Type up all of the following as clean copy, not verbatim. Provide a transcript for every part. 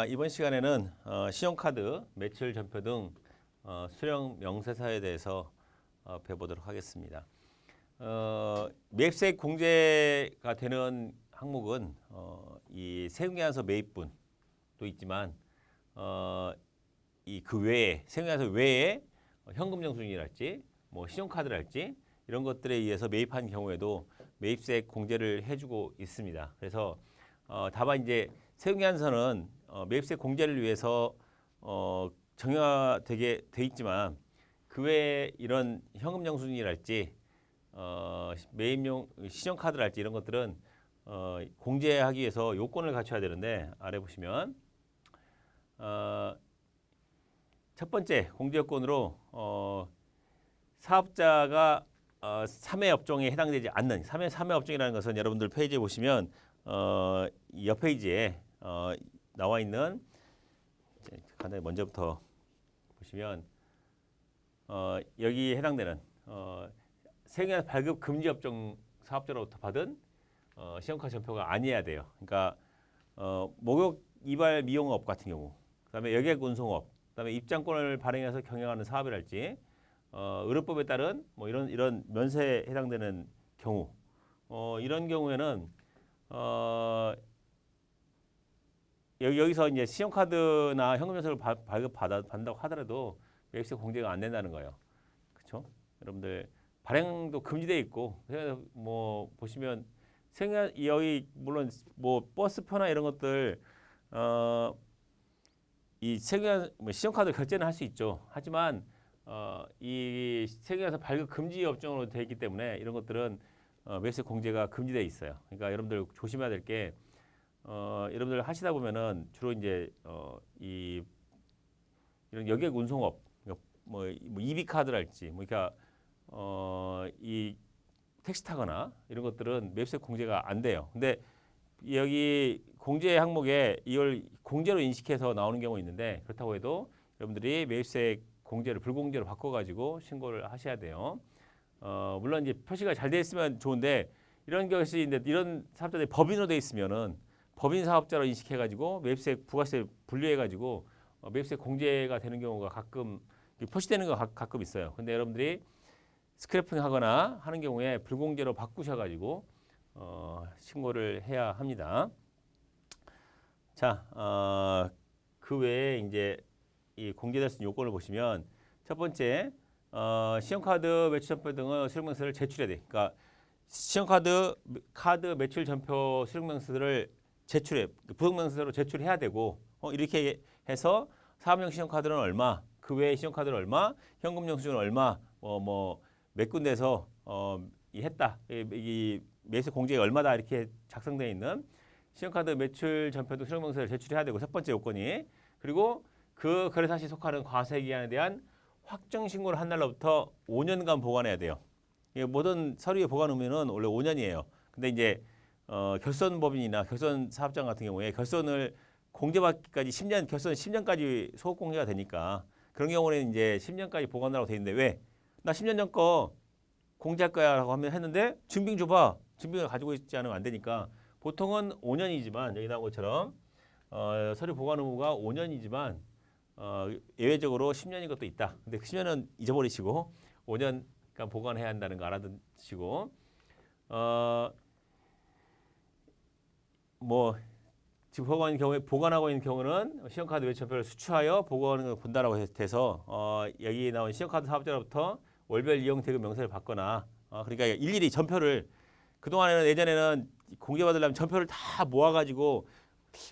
이번 시간에는 신용카드, 매출 전표 등 수령 명세서에 대해서 배워보도록 하겠습니다. 매입세액 공제가 되는 항목은 이 세금계산서 매입분도 있지만 이 그 외에 세금계산서 외에 현금영수증이랄지 뭐 신용카드랄지 이런 것들에 의해서 매입한 경우에도 매입세액 공제를 해주고 있습니다. 그래서 다만 이제 세금계산서는 매입세액 공제를 위해서 정형화되게 돼 있지만 그 외에 이런 현금영수증이랄지 매입용 신용카드랄지 이런 것들은 공제하기 위해서 요건을 갖춰야 되는데 아래 보시면 첫 번째 공제 요건으로 사업자가 3회 업종에 해당되지 않는 3회 업종이라는 것은 여러분들 페이지에 보시면 이 옆 페이지에 나와 있는 간단히 먼저부터 보시면 여기에 해당되는 세금계산 발급 금지 업종 사업자로부터 받은 신용카드 전표가 아니어야 돼요. 그러니까 목욕 이발 미용업 같은 경우, 그다음에 여객 운송업, 그다음에 입장권을 발행해서 경영하는 사업이랄지 의료법에 따른 뭐 이런 면세에 해당되는 경우, 이런 경우에는 여기서 이제 신용카드나 현금영수를 발급받는다고 하더라도 매입세 공제가 안 된다는 거예요. 그렇죠? 여러분들 발행도 금지되어 있고, 그래서 뭐 보시면 여기 물론 뭐 버스표나 이런 것들 이 신용카드 결제는 할 수 있죠. 하지만 이 세금에서 발급 금지 업종으로 되어 있기 때문에 이런 것들은 매입세 공제가 금지되어 있어요. 그러니까 여러분들 조심해야 될 게 여러분들 하시다 보면은 주로 이제 이런 여객 운송업, 뭐 이비카드랄지 뭐 그러니까 이 택시 타거나 이런 것들은 매입세 공제가 안 돼요. 근데 여기 공제 항목에 이걸 공제로 인식해서 나오는 경우 있는데 그렇다고 해도 여러분들이 매입세 공제를 불공제로 바꿔가지고 신고를 하셔야 돼요. 물론 이제 표시가 잘 돼 있으면 좋은데 이런 것이 이런 사업자들이 법인으로 돼 있으면은 법인 사업자로 인식해가지고 매입세 부가세 분류해가지고 매입세 공제가 되는 경우가 가끔 표시되는 거 가끔 있어요. 근데 여러분들이 스크래핑하거나 하는 경우에 불공제로 바꾸셔가지고 신고를 해야 합니다. 자, 그 외에 이제 이 공제될 수 있는 요건을 보시면 첫 번째 신용카드 매출 전표 등의 수령명세를 제출해야 돼. 그러니까 신용카드 매출 전표 수령명세를 부속명세로 제출해야 되고 이렇게 해서 사업용 신용카드는 얼마, 그 외에 신용카드는 얼마, 현금영수증은 얼마, 몇 군데에서 했다. 이 매입세 공제가 얼마다 이렇게 작성되어 있는 신용카드 매출 전표도 수령명세를 제출해야 되고 첫 번째 요건이, 그리고 그 거래사실에 속하는 과세기간에 대한 확정 신고를 한 날로부터 5년간 보관해야 돼요. 모든 서류의 보관 의무는 원래 5년이에요. 근데 이제 결손법인이나 결손 사업장 같은 경우에 결손을 공제받기까지 10년, 결손 10년까지 소급 공제가 되니까 그런 경우는 이제 10년까지 보관하라고 돼 있는데 왜? 나 10년 전 거 공제할 거야라고 했는데 증빙 줘봐. 증빙을 가지고 있지 않으면 안 되니까 보통은 5년이지만 여기 나온 것처럼 서류 보관 의무가 5년이지만 예외적으로 10년인 것도 있다. 근데 10년은 잊어버리시고 5년간 보관해야 한다는 거 알아두시고 뭐 지금 보관하고 있는 경우는 신용카드 매출표를 수취하여 보관을 본다라고 해서 여기 나온 신용카드 사업자로부터 월별 이용 대금 명세를 받거나 그러니까 일일이 전표를 그동안에는 예전에는 공제받으려면 전표를 다 모아가지고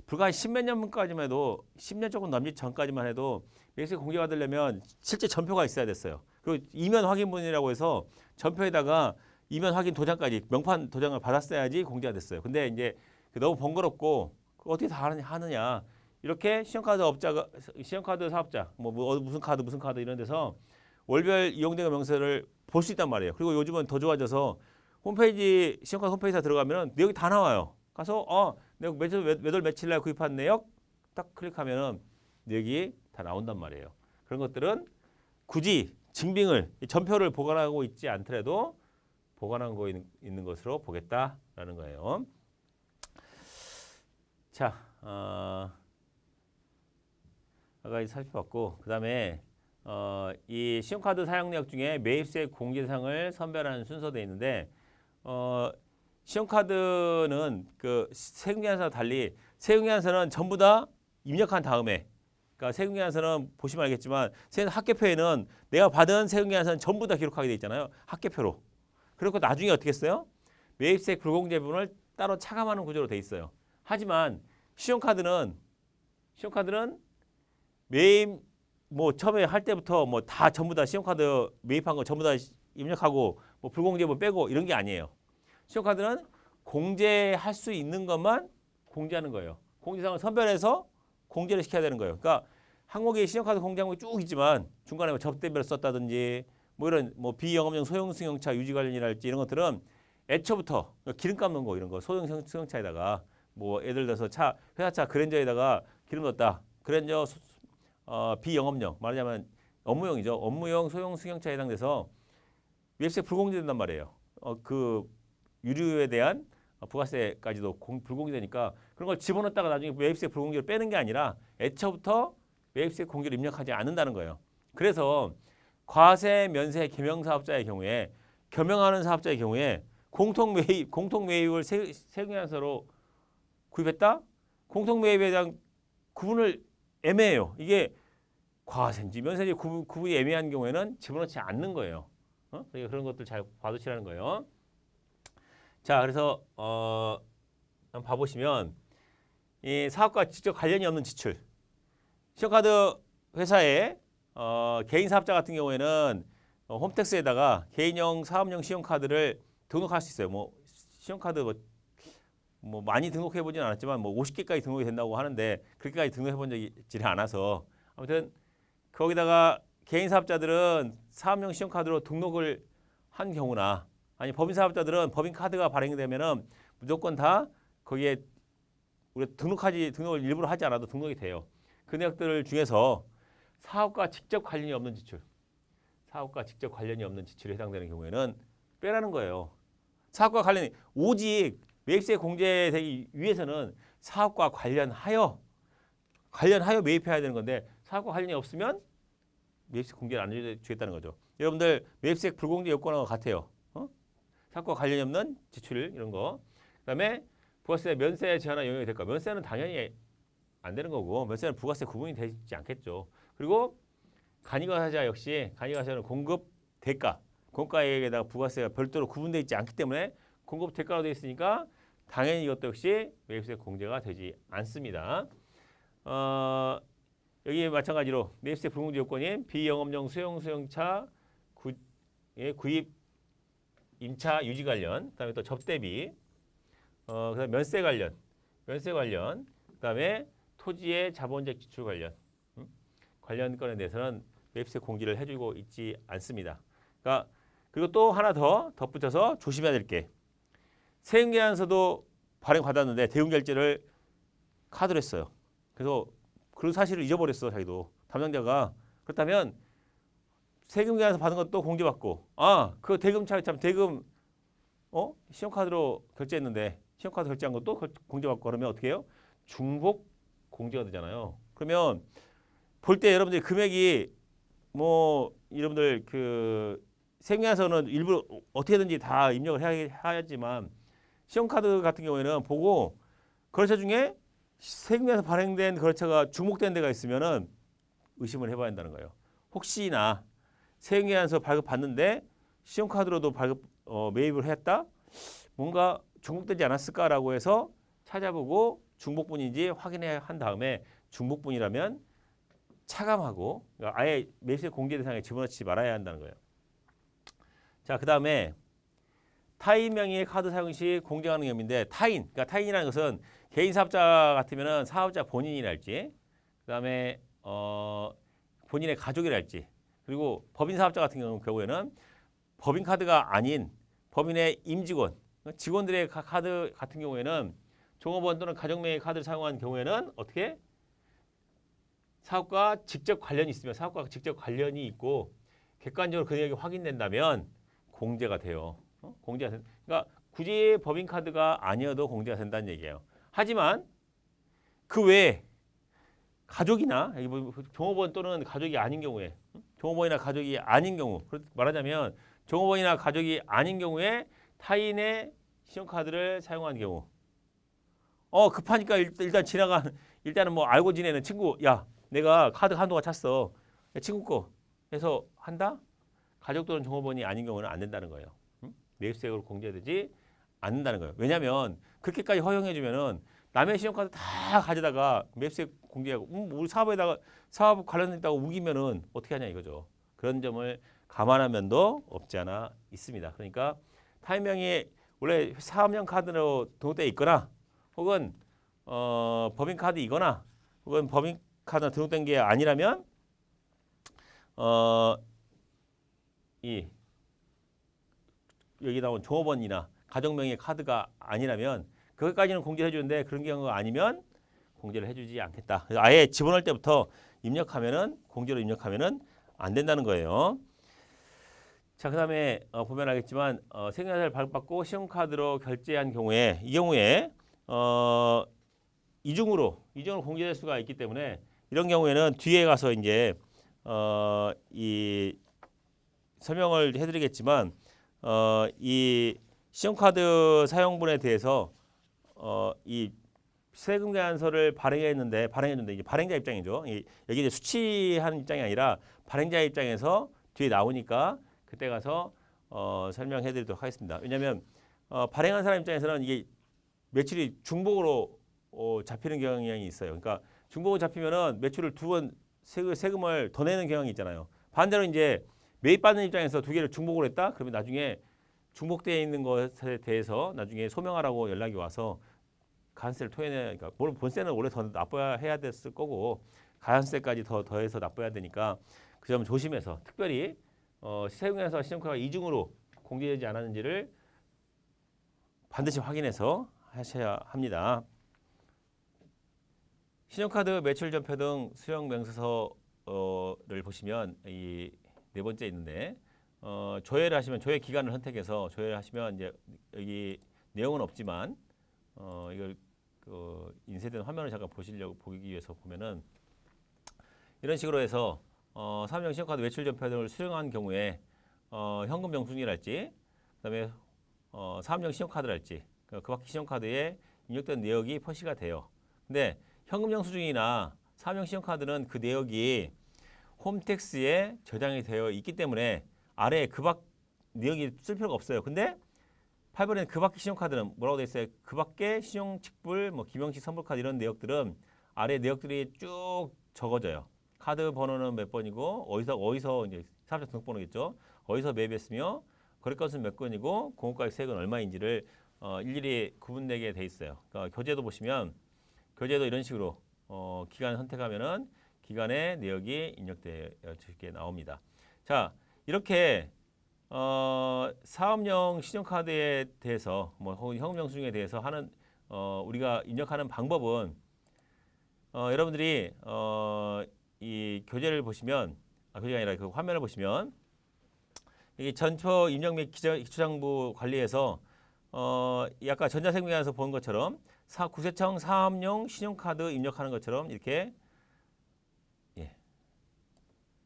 불과 한 10몇 년까지만 해도 10년 조금 넘기 전까지만 해도 매입세 공제받으려면 실제 전표가 있어야 됐어요. 그리고 이면 확인본이라고 해서 전표에다가 이면 확인 도장까지 명판 도장을 받았어야지 공제가 됐어요. 근데 이제 너무 번거롭고 어떻게 다 하느냐 이렇게 신용카드 사업자 무슨 카드 이런 데서 월별 이용대금 명세를 볼 수 있단 말이에요. 그리고 요즘은 더 좋아져서 신용카드 홈페이지에 들어가면은 내역이 다 나와요. 가서 내가 몇 월 며칠 날 구입한 내역 딱 클릭하면은 내역이 다 나온단 말이에요. 그런 것들은 굳이 증빙을 전표를 보관하고 있지 않더라도 보관하고 있는 것으로 보겠다라는 거예요. 자, 살펴봤고 그다음에 이 신용카드 사용 내역 중에 매입세 공제 대상을 선별하는 순서도 있는데 신용카드는 그 세금계산서와 달리 세금계산서는 전부 다 입력한 다음에 그러니까 세금계산서는 보시면 알겠지만 합계표에는 내가 받은 세금계산서는 전부 다 기록하게 돼 있잖아요. 합계표로. 그리고 나중에 어떻게 했어요? 매입세 불공제 부분을 따로 차감하는 구조로 돼 있어요. 하지만 신용카드는 매입 뭐 처음에 할 때부터 뭐 다 전부 다 신용카드 매입한 거 전부 다 입력하고 뭐 불공제분 빼고 이런 게 아니에요. 신용카드는 공제할 수 있는 것만 공제하는 거예요. 공제상을 선별해서 공제를 시켜야 되는 거예요. 그러니까 항목에 신용카드 공제 항목이 쭉 있지만 중간에 뭐 접대비를 썼다든지 뭐 이런 뭐 비영업용 소형 승용차 유지 관련이랄지 이런 것들은 애초부터 기름값 넣은 거 이런 거 소형 승용차에다가 뭐 예를 들어서 회사차 그랜저에다가 기름 넣었다. 그랜저 비영업용 말하자면 업무용이죠. 업무용 소형 승용차에 해당돼서 매입세 불공제된단 말이에요. 그 유류에 대한 부가세까지도 불공제되니까 그런 걸 집어넣었다가 나중에 매입세 불공제를 빼는 게 아니라 애초부터 매입세 공제를 입력하지 않는다는 거예요. 그래서 과세 면세 겸용 사업자의 경우에 겸용하는 사업자의 경우에 공통 매입을 세금계산서로 구입했다? 공통 매입에 대한 구분을 애매해요. 이게 과세인지 면세인지 구분이 애매한 경우에는 집어넣지 않는 거예요. 그러니까 그런 것들 잘 봐두시라는 거예요. 자, 그래서 한번 봐보시면 이 사업과 직접 관련이 없는 지출. 신용카드 회사에 개인 사업자 같은 경우에는 홈택스에다가 개인용 사업용 신용카드를 등록할 수 있어요. 뭐 신용카드 뭐 많이 등록해 보진 않았지만 뭐 50개까지 등록이 된다고 하는데 그렇게까지 등록해 본 적이 않아서 아무튼 거기다가 개인 사업자들은 사업용 신용카드로 등록을 한 경우나 아니 법인 사업자들은 법인 카드가 발행되면은 무조건 다 거기에 우리 등록을 일부러 하지 않아도 등록이 돼요. 그 내역들 중에서 사업과 직접 관련이 없는 지출에 해당되는 경우에는 빼라는 거예요. 사업과 관련이 오직 매입세 공제되기 위해서는 사업과 관련하여 매입해야 되는 건데 사업과 관련이 없으면 매입세 공제를 안 해주겠다는 거죠. 여러분들 매입세 불공제 요건하고 같아요. 사업과 관련이 없는 지출 이런 거. 그다음에 부가세 면세 제한화 영역이 될까? 면세는 당연히 안 되는 거고 면세는 부가세 구분이 되지 않겠죠. 그리고 간이가사자 역시 간이가사자는 공급 대가 공가액에다가 부가세가 별도로 구분되어 있지 않기 때문에 공급 대가로 되어 있으니까 당연히 이것도 역시 매입세 공제가 되지 않습니다. 여기 마찬가지로 매입세 불공제 요건인 비영업용 수용차 구입 임차 유지 관련, 그다음에 또 접대비, 그다음에 면세 관련, 그다음에 토지의 자본적 지출 관련 건에 대해서는 매입세 공제를 해주고 있지 않습니다. 그러니까 그리고 또 하나 더 덧붙여서 조심해야 될 게 세금계산서도 발행받았는데 대금결제를 카드로 했어요. 그래서 그 사실을 잊어버렸어 자기도 담당자가. 그렇다면 세금계산서 받은 것도 공제받고 그 대금 신용카드로 결제했는데 신용카드 결제한 것도 공제받고 그러면 어떻게 해요? 중복 공제가 되잖아요. 그러면 볼 때 여러분들 금액이 뭐 여러분들 그 세금계산서는 일부러 어떻게든지 다 입력을 해야지만 신용카드 같은 경우에는 보고 거래처 중에 세금에서 발행된 거래처가 중복된 데가 있으면은 의심을 해봐야 한다는 거예요. 혹시나 세금계산서 발급받는데 신용카드로도 매입을 했다? 뭔가 중복되지 않았을까라고 해서 찾아보고 중복분인지 확인해야 한 다음에 중복분이라면 차감하고 그러니까 아예 매입세 공제 대상에 집어넣지 말아야 한다는 거예요. 자, 그 다음에 타인 명의의 카드 사용 시 공제하는 의미인데 그러니까 타인이라는 것은 개인 사업자 같으면은 사업자 본인이랄지, 그다음에 본인의 가족이랄지, 그리고 법인 사업자 같은 경우에는 법인 카드가 아닌 법인의 임직원, 직원들의 카드 같은 경우에는 종업원 또는 가족 명의 카드를 사용한 경우에는 어떻게 사업과 직접 관련이 있으면 사업과 직접 관련이 있고 객관적으로 그 내역이 확인된다면 공제가 돼요. 공제가 된. 그러니까 굳이 법인 카드가 아니어도 공제가 된다는 얘기예요. 하지만 그 외에 가족이나 종업원 또는 가족이 아닌 경우에 종업원이나 가족이 아닌 경우 말하자면 종업원이나 가족이 아닌 경우에 타인의 신용카드를 사용한 경우 급하니까 일단 일단은 뭐 알고 지내는 친구 야 내가 카드 한도가 찼어 야, 친구 거 해서 한다? 가족 또는 종업원이 아닌 경우는 안 된다는 거예요. 매입세액으로 공제되지 않는다는 거예요. 왜냐하면 그렇게까지 허용해주면은 남의 신용카드 다 가져다가 매입세액 공제하고 우리 사업에다가 사업 관련됐다고 우기면은 어떻게 하냐 이거죠. 그런 점을 감안한 면도 없지 않아 있습니다. 그러니까 타인명이 원래 사업용 카드로 등록되어 있거나 혹은 법인카드이거나 혹은 법인카드 등록된 게 아니라면 이 여기 나온 종업원이나 가족명의 카드가 아니라면 그것까지는 공제를 해주는데 그런 경우가 아니면 공제를 해주지 않겠다. 그래서 아예 집어넣을 때부터 입력하면은 공제로 입력하면은 안 된다는 거예요. 자, 그다음에 보면 알겠지만 세금과세를 발급받고 신용카드로 결제한 경우에 이 경우에 이중으로 공제될 수가 있기 때문에 이런 경우에는 뒤에 가서 이제 이 설명을 해드리겠지만 이 신용카드 사용분에 대해서 이 세금 계산서를 발행했는데 이제 발행자 입장이죠. 여기 이제 수취하는 입장이 아니라 발행자 입장에서 뒤에 나오니까 그때 가서 설명해드리도록 하겠습니다. 왜냐하면 발행한 사람 입장에서는 이게 매출이 중복으로 잡히는 경향이 있어요. 그러니까 중복으로 잡히면은 매출을 두 번 세금을 더 내는 경향이 있잖아요. 반대로 이제 매입받는 입장에서 두 개를 중복으로 했다? 그러면 나중에 중복되어 있는 것에 대해서 나중에 소명하라고 연락이 와서 가산세를 토해내야, 그러니까 물론 본세는 원래 더 납부해야 해야 됐을 거고 가산세까지 더해서 납부해야 되니까 그 점 조심해서 특별히 세금에서 신용카드가 이중으로 공제되지 않았는지를 반드시 확인해서 하셔야 합니다. 신용카드 매출 전표 등 수령 명세서를 보시면 이 네 번째 있는데 조회를 하시면 조회 기간을 선택해서 조회를 하시면 이제 여기 내용은 없지만 이걸 인쇄된 화면을 잠깐 보기 위해서 보면은 이런 식으로 해서 사업용 신용카드 매출 전표 등을 수령한 경우에 현금 영수증이랄지 그다음에 사업용 신용카드랄지 그 밖에 신용카드에 입력된 내역이 표시가 돼요. 근데 현금 영수증이나 사업용 신용카드는 그 내역이 홈택스에 저장이 되어 있기 때문에 아래에 그 밖 내역이 쓸 필요가 없어요. 근데 8번에 그 밖에 신용카드는 뭐라고 돼 있어요? 그 밖에 신용직불, 뭐 김영식 선불카드 이런 내역들은 아래 내역들이 쭉 적어져요. 카드 번호는 몇 번이고 어디서 이제 사업자 등록번호겠죠. 어디서 매입했으며 거래건수는 몇 건이고 공급가격 세액은 얼마인지를 일일이 구분되게 돼 있어요. 그러니까 교재도 보시면 교재도 이런 식으로 기간을 선택하면은 기간의 내역이 입력되어 있게 나옵니다. 자, 이렇게 사업용 신용카드에 대해서 뭐 혹은 현금 영수증에 대해서 하는 우리가 입력하는 방법은 여러분들이 이 교재를 보시면 교재가 아니라 그 화면을 보시면 이 전처 입력 및 기초장부 관리에서 아까 전자세금에서 본 것처럼 구세청 사업용 신용카드 입력하는 것처럼 이렇게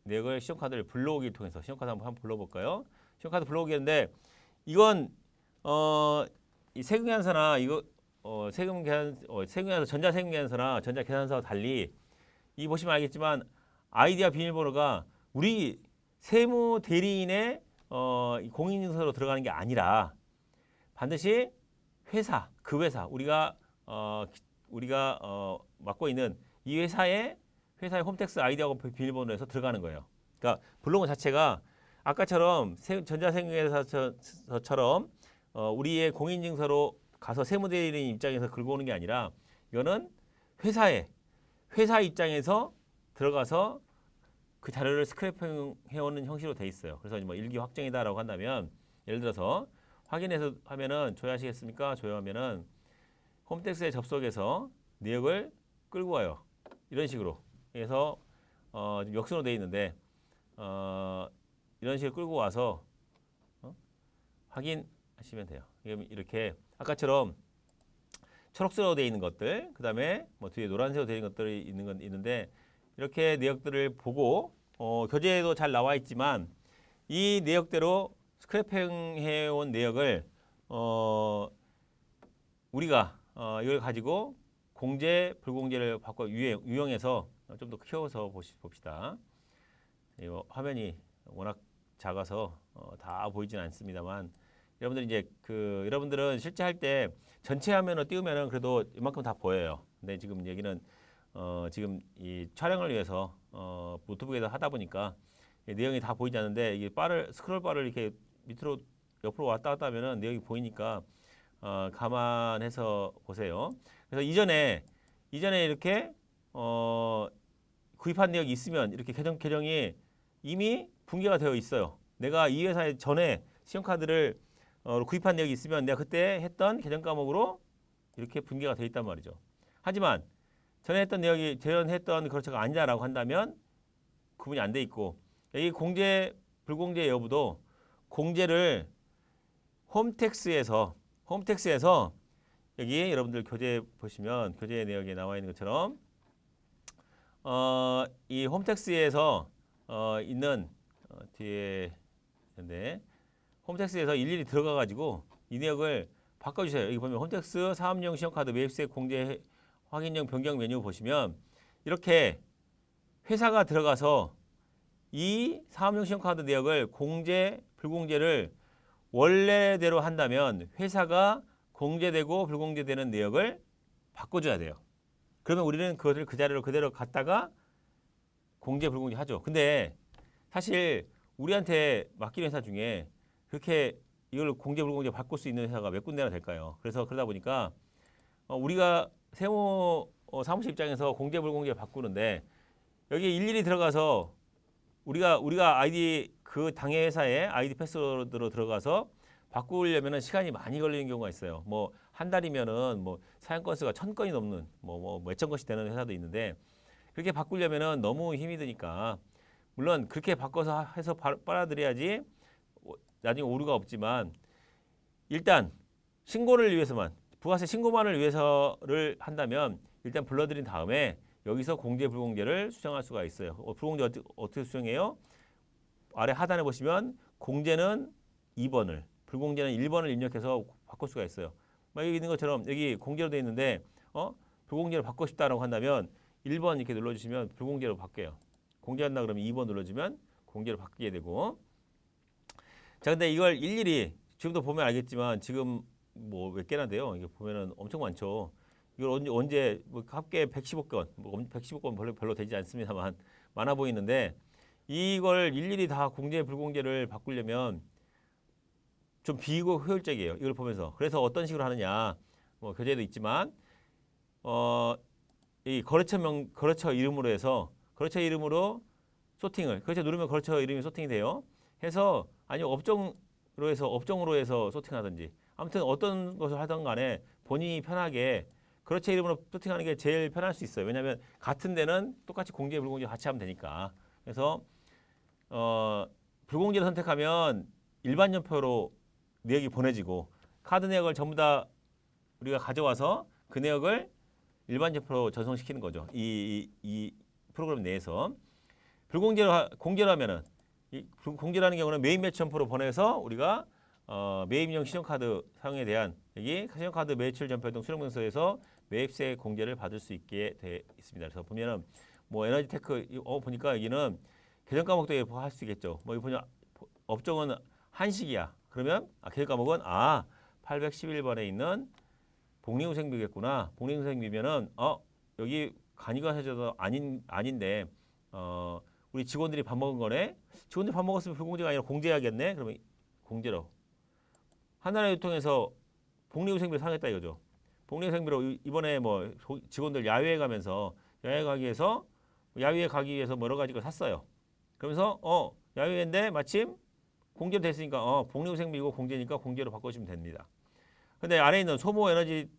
내역을 신용카드를 불러오기를 통해서 신용카드 한번 불러볼까요? 신용카드 불러오기인데 이건 이 세금계산서나 이거 세금계산서 전자세금계산서나 전자계산서와 달리 이 보시면 알겠지만 아이디와 비밀번호가 우리 세무대리인의 공인인증서로 들어가는 게 아니라 반드시 회사 우리가 맡고 있는 이 회사의 홈택스 아이디하고 비밀번호에서 들어가는 거예요. 그러니까 불러온 것 자체가 아까처럼 전자세금계산서처럼 우리의 공인인증서로 가서 세무대리인 입장에서 긁어 오는 게 아니라 이거는 회사 입장에서 들어가서 그 자료를 스크래핑 해오는 형식으로 돼 있어요. 그래서 뭐 일기 확정이다라고 한다면 예를 들어서 확인해서 하면은 조회하시겠습니까? 조회하면은 홈택스에 접속해서 내역을 끌고 와요. 이런 식으로. 그래서 지금 역순으로 되어 있는데 이런 식으로 끌고 와서 확인하시면 돼요. 이렇게 아까처럼 초록색으로 되어 있는 것들, 그다음에 뭐 뒤에 노란색으로 되어 있는 것들이 있는 건 있는데 이렇게 내역들을 보고 교재에도 잘 나와 있지만 이 내역대로 스크래핑 해온 내역을 우리가 이걸 가지고 공제, 불공제를 바꿔 유형해서 좀 더 키워서 봅시다. 이거 화면이 워낙 작아서 다 보이진 않습니다만 여러분들 이제 여러분들은 실제 할 때 전체 화면을 띄우면은 그래도 이만큼 다 보여요. 근데 지금 여기는 지금 이 촬영을 위해서 노트북에다 하다 보니까 내용이 다 보이지 않는데 이게 스크롤 바를 이렇게 밑으로 옆으로 왔다 갔다 하면은 내용이 보이니까 감안해서 보세요. 그래서 이전에 이렇게 구입한 내역이 있으면 이렇게 계정이 이미 붕괴가 되어 있어요. 내가 이 회사에 전에 신용카드를 구입한 내역이 있으면 내가 그때 했던 계정 과목으로 이렇게 붕괴가 되어 있단 말이죠. 하지만 전에 했던 내역이 재현했던 거래처가 아니다라고 한다면 구분이 안 돼 있고 여기 공제, 불공제 여부도 공제를 홈택스에서 여기 여러분들 교재 보시면 교재 내역에 나와 있는 것처럼 이 홈택스에서 있는 뒤에 있는데 홈택스에서 일일이 들어가 가지고 이 내역을 바꿔주세요. 여기 보면 홈택스 사업용 신용카드 매입세 공제 확인용 변경 메뉴 보시면 이렇게 회사가 들어가서 이 사업용 신용카드 내역을 공제, 불공제를 원래대로 한다면 회사가 공제되고 불공제되는 내역을 바꿔줘야 돼요. 그러면 우리는 그것을 그 자리로 그대로 갖다가 공제, 불공제 하죠. 근데 사실 우리한테 맡기는 회사 중에 그렇게 이걸 공제, 불공제 바꿀 수 있는 회사가 몇 군데나 될까요? 그래서 그러다 보니까 우리가 세무 사무실 입장에서 공제, 불공제 바꾸는데 여기 일일이 들어가서 우리가 아이디 그 당해 회사의 아이디 패스워드로 들어가서 바꾸려면은 시간이 많이 걸리는 경우가 있어요. 뭐 한 달이면은 뭐 사용 건수가 1000건이 넘는 뭐 몇천 건씩 되는 회사도 있는데 그렇게 바꾸려면은 너무 힘이 드니까 물론 그렇게 바꿔서 해서 빨아들여야지 나중에 오류가 없지만 일단 신고를 위해서만 부가세 신고만을 위해서를 한다면 일단 불러들인 다음에 여기서 공제 불공제를 수정할 수가 있어요. 불공제 어떻게 수정해요? 아래 하단에 보시면 공제는 2번을 불공제는 1번을 입력해서 바꿀 수가 있어요. 막 여기 있는 것처럼 여기 공제로 되어 있는데 불공제로 바꾸고 싶다라고 한다면 1번 이렇게 눌러주시면 불공제로 바뀌어요. 공제한다 그러면 2번 눌러주면 공제로 바뀌게 되고 자 근데 이걸 일일이 지금도 보면 알겠지만 지금 뭐 몇 개나 돼요. 이게 보면은 엄청 많죠. 이걸 언제 뭐 합계 115건, 115건 별로 되지 않습니다만 많아 보이는데 이걸 일일이 다 공제 불공제를 바꾸려면 좀 비효율적이에요. 이걸 보면서 그래서 어떤 식으로 하느냐 뭐 교재도 있지만 이 거래처 이름으로 해서 거래처 이름으로 소팅을 거래처 누르면 거래처 이름이 소팅이 돼요. 해서 아니면 업종으로 해서 소팅하든지 아무튼 어떤 것을 하든 간에 본인이 편하게 거래처 이름으로 소팅하는 게 제일 편할 수 있어요. 왜냐하면 같은 데는 똑같이 공제 불공제 같이 하면 되니까. 그래서 불공제를 선택하면 일반 연표로 내역이 보내지고 카드 내역을 전부 다 우리가 가져와서 그 내역을 일반 연표로 전송시키는 거죠. 이 프로그램 내에서 공제로 하면은 공제라는 경우는 매입 매출 점포로 보내서 우리가 매입용 신용카드 사용에 대한 여기 신용카드 매출 점포 등 수령명서에서 매입세 공제를 받을 수 있게 돼 있습니다. 그래서 보면은 뭐 에너지테크 보니까 여기는 계정 과목도 할 수 있겠죠. 뭐 이거 보면 업종은 한식이야. 그러면 계정 과목은 811번에 있는 복리후생비겠구나. 복리후생비면은 여기 간이가 해줘도 아닌데 우리 직원들이 밥 먹은 거네. 직원들이 밥 먹었으면 불공제가 아니라 공제해야겠네. 그러면 공제로 하나의 유통에서 복리후생비를 사용했다 이거죠. 복리후생비로 이번에 뭐 직원들 야외에 가면서 야외 가기 위해서 뭐 여러 가지 걸 샀어요. 그러면서 야외인데 마침 공제로 됐으니까 복리후생비고 공제니까 공제로 바꿔주시면 됩니다. 근데 아래에 있는 소모 에너지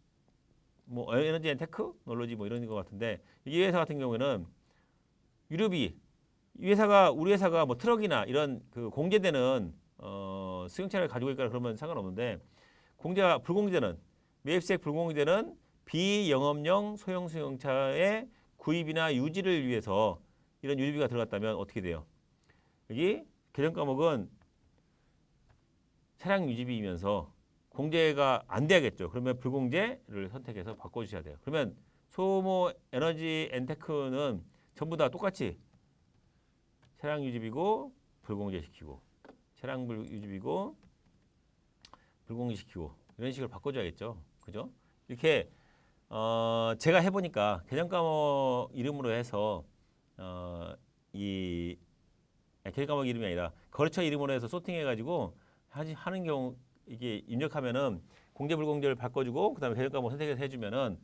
뭐 에너지 앤 테크 놀러지 뭐 이런 것 같은데 이 회사 같은 경우에는 유류비 우리 회사가 뭐 트럭이나 이런 그 공제되는 수용차를 가지고 있거나 그러면 상관없는데 불공제는 매입세 불공제는 비영업용 소형 승용차의 구입이나 유지를 위해서 이런 유지비가 들어갔다면 어떻게 돼요? 여기 개정 과목은 차량 유지비이면서 공제가 안 돼야겠죠. 그러면 불공제를 선택해서 바꿔주셔야 돼요. 그러면 소모 에너지 엔테크는 전부 다 똑같이 차량 유지비고 불공제시키고 차량 유지비고 불공제시키고 이런 식으로 바꿔줘야겠죠. 그죠? 이렇게 제가 해보니까 개정 과목 이름으로 해서 개정 과목 이름이 아니라 거래처 이름으로 해서 소팅해가지고 하는 경우 이게 입력하면은 공제 불공제를 바꿔주고 그다음에 개정 과목 선택해서 해주면은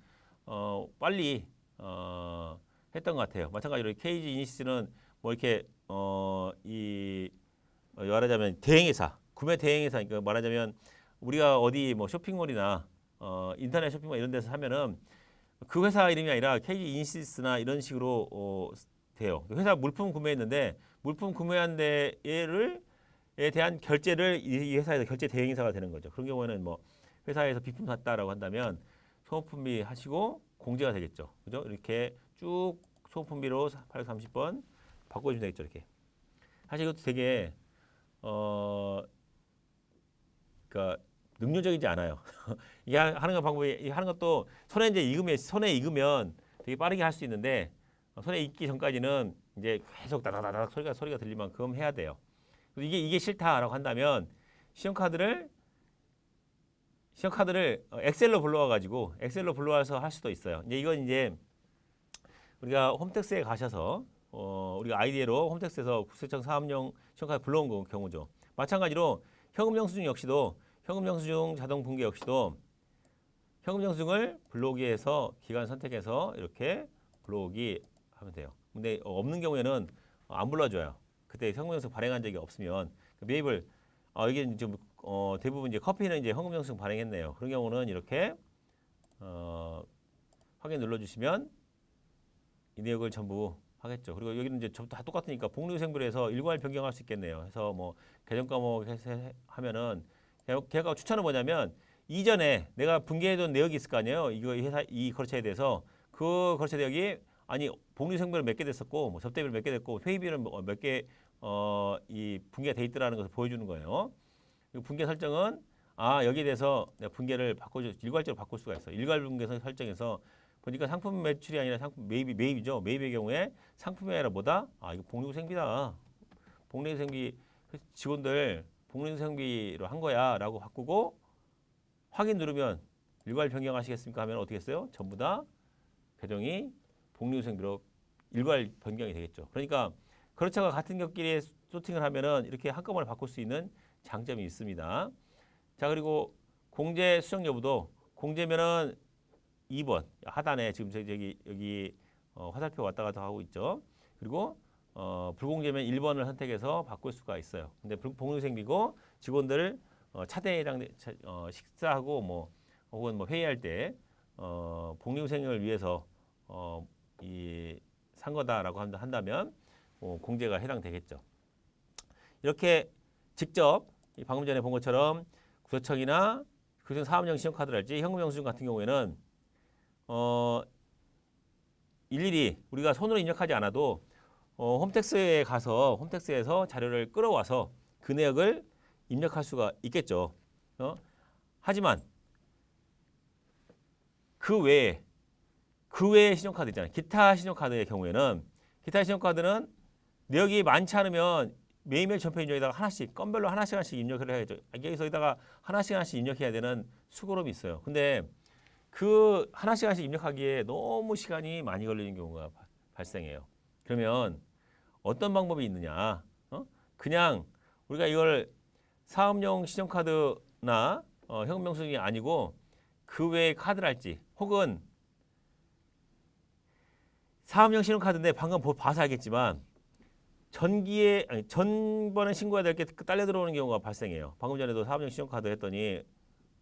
빨리 했던 것 같아요. 마찬가지로 KG 이니시스는 뭐 이렇게 말하자면 대행회사, 구매 대행회사, 그러니까 말하자면 우리가 어디 뭐 쇼핑몰이나 인터넷 쇼핑몰 이런 데서 사면은 그 회사 이름이 아니라 KG 이니시스나 이런 식으로 돼요. 회사 물품 구매했는데 물품 구매한 데를 에 대한 결제를 이 회사에서 결제 대행사가 되는 거죠. 그런 경우에는 뭐 회사에서 비품 샀다라고 한다면 소모품비 하시고 공제가 되겠죠. 그죠? 이렇게 쭉 소모품비로 830번 바꿔주면 되겠죠. 이렇게. 사실 이것도 되게 그러니까 능률적이지 않아요. 이게 하는 거 방법이 하는 것도 손에 익으면 되게 빠르게 할 수 있는데 손에 익기 전까지는 이제 계속 다다다닥 소리가 들릴 만큼 해야 돼요. 이게 싫다라고 한다면 신용카드를 엑셀로 불러와서 할 수도 있어요. 이건 이제 우리가 홈택스에 가셔서 우리가 아이디로 홈택스에서 국세청 사업용 신용카드 불러온 경우죠. 마찬가지로 현금 영수증 역시도 현금 영수증 자동 붕괴 역시도 현금 영수증을 불러오기 위해서 기간 선택해서 이렇게 불러오기 하면 돼요. 근데 없는 경우에는 안 불러줘요. 그때 현금 영수증 발행한 적이 없으면 매입을 이게 좀 대부분 이제 커피는 이제 현금 영수증 발행했네요. 그런 경우는 이렇게 확인 눌러주시면 이 내역을 전부 하겠죠. 그리고 여기는 이제 전부 다 똑같으니까 복리후생비로 일괄 변경할 수 있겠네요. 해서 뭐 개정 과목 하면은 걔가 추천은 뭐냐면 이전에 내가 붕괴해둔 내역이 있을 거 아니에요. 이거 이 거래처에 대해서 그 거래처 내역이 아니 복리후생비는 몇 개 됐었고 뭐 접대비는 몇 개 됐고 회의비는 몇 개 이 붕괴가 돼 있더라는 것을 보여주는 거예요. 이 붕괴 설정은 여기에 대해서 내가 붕괴를 일괄적으로 바꿀 수가 있어. 일괄 붕괴 설정해서 보니까 상품 매출이 아니라 상품 매입이죠. 매입의 경우에 상품이 아니라 뭐다? 이거 복리후생비다. 복리후생비 직원들 복리후생비로 한 거야라고 바꾸고 확인 누르면 일괄 변경하시겠습니까? 하면 어떻게 했어요? 전부 다 계정이 복리후생비로 일괄 변경이 되겠죠. 그러니까 거래처가 같은 격끼리 소팅을 하면은 이렇게 한꺼번에 바꿀 수 있는 장점이 있습니다. 자, 그리고 공제 수정 여부도 공제면은 2번 하단에 지금 여기 화살표 왔다 갔다 하고 있죠. 그리고 불공제면 1번을 선택해서 바꿀 수가 있어요. 근데 복리후생비고 직원들 차대랑 식사하고 뭐 혹은 뭐 회의할 때 복리후생을 위해서 산 거다라고 한다면 공제가 해당되겠죠. 이렇게 직접 방금 전에 본 것처럼 국세청이나 국세청 사업용 신용카드랄지 현금 영수증 같은 경우에는 일일이 우리가 손으로 입력하지 않아도 홈택스에 가서 홈택스에서 자료를 끌어와서 그 내역을 입력할 수가 있겠죠. 하지만 그 외에 신용카드 있잖아요. 기타 신용카드의 경우에는 기타 신용카드는 내역이 많지 않으면 매일매일 전표 입력에다가 하나씩 건별로 하나씩 입력을 해야죠. 여기서다가 하나씩 입력해야 되는 수고름이 있어요. 근데 그 하나씩 입력하기에 너무 시간이 많이 걸리는 경우가 발생해요. 그러면 어떤 방법이 있느냐? 그냥 우리가 이걸 사업용 신용카드나 현금 영수증이 아니고 그 외의 카드랄지 혹은 사업용 신용카드인데 방금 봐서 알겠지만 전번에 신고해야 될 게 딸려 들어오는 경우가 발생해요. 방금 전에도 사업용 신용카드 했더니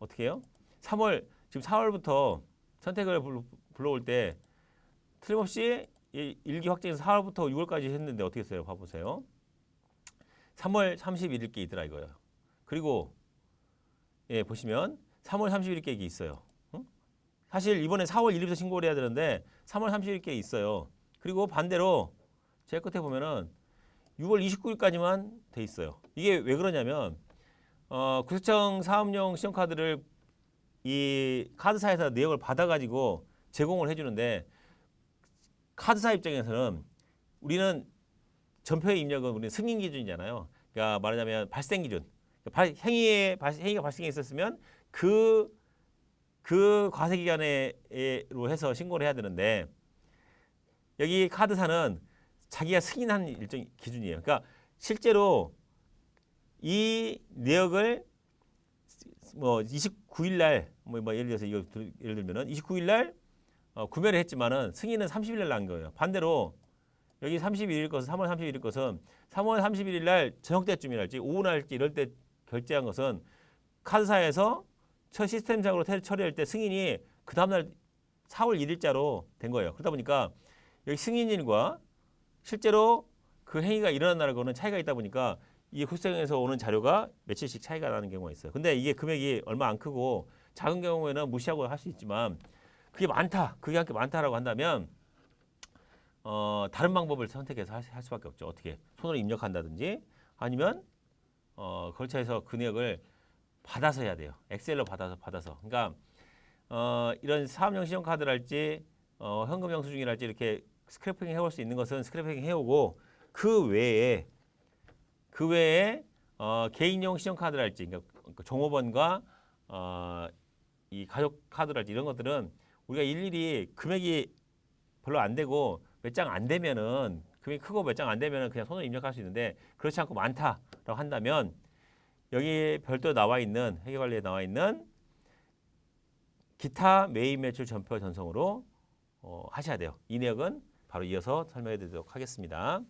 어떻게 해요? 지금 4월부터 선택을 불러올 때 틀림없이 일기 확정해서 4월부터 6월까지 했는데 어떻게 했어요? 봐보세요. 3월 31일께 있더라 이거예요. 그리고 보시면 3월 31일께 이게 있어요. 사실 이번에 4월 1일부터 신고를 해야 되는데 3월 30일께 있어요. 그리고 반대로 제 끝에 보면은 6월 29일까지만 돼 있어요. 이게 왜 그러냐면 구세청 사업용 신용카드를 이 카드사에서 내역을 받아가지고 제공을 해주는데 카드사 입장에서는 우리는 전표의 입력은 우리는 승인 기준이잖아요. 그러니까 말하자면 발생 기준. 행위가 발생해 있었으면 그 과세 기간으로 해서 신고를 해야 되는데 여기 카드사는 자기가 승인한 일정 기준이에요. 그러니까 실제로 이 내역을 뭐 29일 날 뭐 예를 들어서 이거 예를 들면은 29일 날 구매를 했지만은 승인은 30일 날 난 거예요. 반대로 여기 31일 것은 3월 31일 것은 3월 31일 날 저녁 때쯤이랄지 오후 날지 이럴 때 결제한 것은 카드사에서 첫 시스템적으로 처리할 때 승인이 그 다음날 4월 1일자로 된 거예요. 그러다 보니까 여기 승인일과 실제로 그 행위가 일어난 날하고는 차이가 있다 보니까 이 구세청에서 오는 자료가 며칠씩 차이가 나는 경우가 있어요. 근데 이게 금액이 얼마 안 크고 작은 경우에는 무시하고 할 수 있지만 그게 많다, 그게 함께 많다라고 한다면 다른 방법을 선택해서 할 수밖에 없죠. 어떻게 손으로 입력한다든지 아니면 거래처에서 그 내역을 받아서 해야 돼요. 엑셀로 받아서. 그러니까 이런 사업용 신용카드랄지 현금 영수증이랄지 이렇게 스크래핑 해올 수 있는 것은 스크래핑 해오고 그 외에 개인용 신용카드랄지 그러니까 종업원과 이 가족 카드랄지 이런 것들은 우리가 일일이 금액이 별로 안 되고 몇 장 안 되면은 금액이 크고 몇 장 안 되면은 그냥 손으로 입력할 수 있는데 그렇지 않고 많다라고 한다면 여기 별도 나와 있는 회계관리에 나와 있는 기타 매입 매출 전표 전송으로 하셔야 돼요. 이 내역은 바로 이어서 설명해 드리도록 하겠습니다.